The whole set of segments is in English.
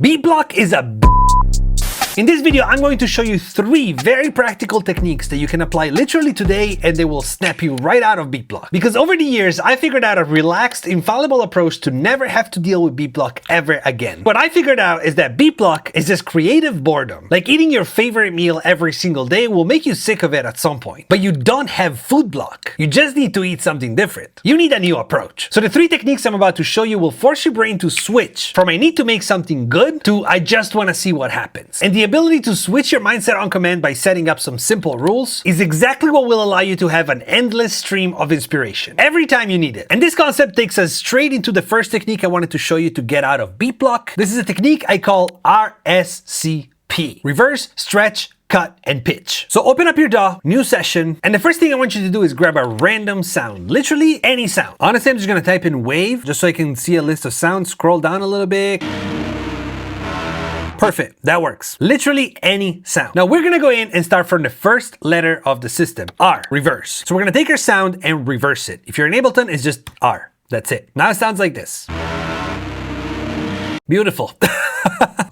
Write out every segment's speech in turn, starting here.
Beat block is a In this video, I'm going to show you 3 very practical techniques that you can apply literally today and they will snap you right out of beat block. Because over the years, I figured out a relaxed, infallible approach to never have to deal with beat block ever again. What I figured out is that beat block is just creative boredom. Like eating your favorite meal every single day will make you sick of it at some point. But you don't have food block. You just need to eat something different. You need a new approach. So the 3 techniques I'm about to show you will force your brain to switch from I need to make something good to I just want to see what happens. And the ability to switch your mindset on command by setting up some simple rules is exactly what will allow you to have an endless stream of inspiration every time you need it. And this concept takes us straight into the first technique I wanted to show you to get out of beat block. This is a technique I call RSCP. Reverse, stretch, cut, and pitch. So open up your DAW, new session, and the first thing I want you to do is grab a random sound, literally any sound. Honestly, I'm just gonna type in wave, just so I can see a list of sounds, scroll down a little bit. Perfect, that works. Literally any sound. Now we're gonna go in and start from the first letter of the system, R, reverse. So we're gonna take our sound and reverse it. If you're in Ableton, it's just R, that's it. Now it sounds like this. Beautiful.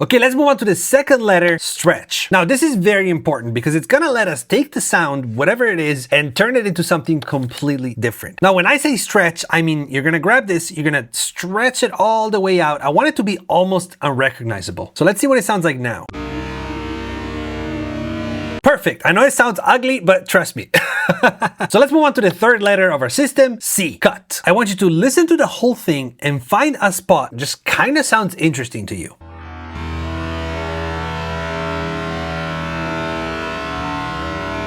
Okay, let's move on to the second letter, stretch. Now this is very important because it's gonna let us take the sound, whatever it is, and turn it into something completely different. Now when I say stretch, I mean you're gonna grab this, you're gonna stretch it all the way out. I want it to be almost unrecognizable. So let's see what it sounds like now. Perfect. I know it sounds ugly, but trust me. So let's move on to the third letter of our system, C, cut. I want you to listen to the whole thing and find a spot just kind of sounds interesting to you.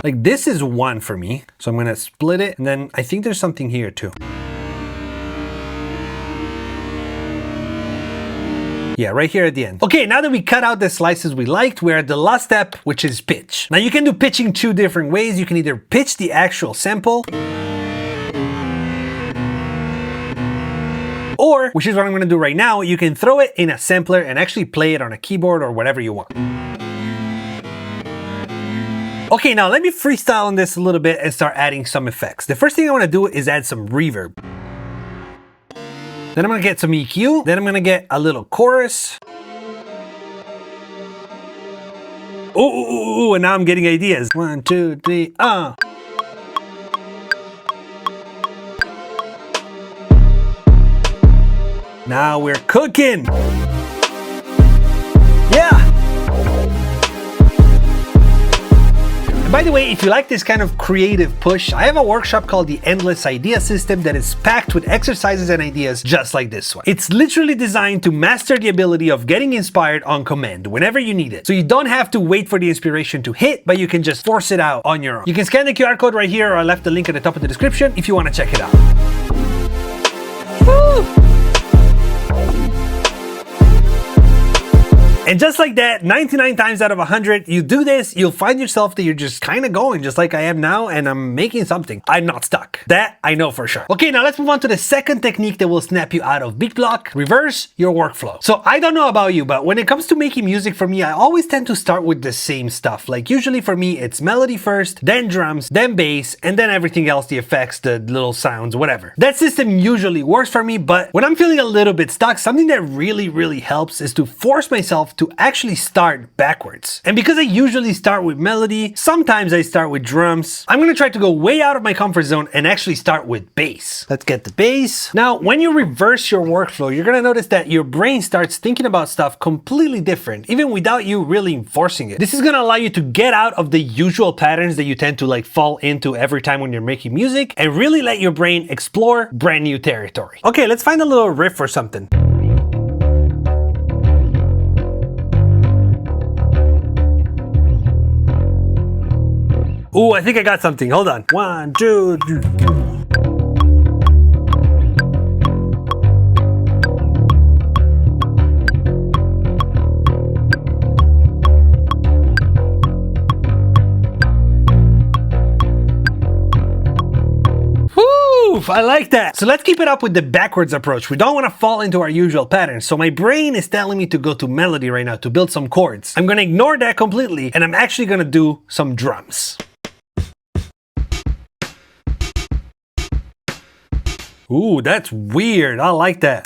Like this is 1 for me. So I'm gonna split it and then I think there's something here too. Yeah, right here at the end. Okay, now that we cut out the slices we liked, we're at the last step, which is pitch. Now you can do pitching 2 different ways. You can either pitch the actual sample, or, which is what I'm gonna do right now, you can throw it in a sampler and actually play it on a keyboard or whatever you want. Okay, now let me freestyle on this a little bit and start adding some effects. The first thing I wanna do is add some reverb. Then I'm gonna get some EQ. Then I'm gonna get a little chorus. Ooh, and now I'm getting ideas. 1, 2, 3, Now we're cooking. Yeah. By the way, if you like this kind of creative push, I have a workshop called the Endless Idea System that is packed with exercises and ideas just like this one. It's literally designed to master the ability of getting inspired on command whenever you need it. So you don't have to wait for the inspiration to hit, but you can just force it out on your own. You can scan the QR code right here, or I left the link at the top of the description if you want to check it out. Woo! And just like that, 99 times out of 100, you do this, you'll find yourself that you're just kind of going just like I am now, and I'm making something. I'm not stuck. That I know for sure. Okay, now let's move on to the second technique that will snap you out of beat block, reverse your workflow. So I don't know about you, but when it comes to making music for me, I always tend to start with the same stuff. Like usually for me, it's melody first, then drums, then bass, and then everything else, the effects, the little sounds, whatever. That system usually works for me, but when I'm feeling a little bit stuck, something that really helps is to force myself to actually start backwards. And because I usually start with melody, sometimes I start with drums, I'm gonna try to go way out of my comfort zone and actually start with bass. Let's get the bass. Now, when you reverse your workflow, you're gonna notice that your brain starts thinking about stuff completely different, even without you really forcing it. This is gonna allow you to get out of the usual patterns that you tend to like fall into every time when you're making music and really let your brain explore brand new territory. Okay, let's find a little riff or something. Ooh, I think I got something. Hold on. 1, 2, 3. Woo! I like that. So let's keep it up with the backwards approach. We don't want to fall into our usual patterns. So my brain is telling me to go to melody right now to build some chords. I'm going to ignore that completely and I'm actually going to do some drums. Ooh, that's weird. I like that.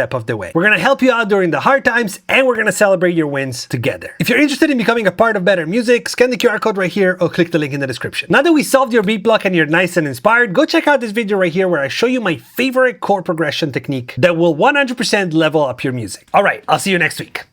step of the way. We're gonna help you out during the hard times, and we're gonna celebrate your wins together. If you're interested in becoming a part of Better Music, scan the QR code right here or click the link in the description. Now that we solved your beat block and you're nice and inspired, go check out this video right here where I show you my favorite chord progression technique that will 100% level up your music. All right, I'll see you next week.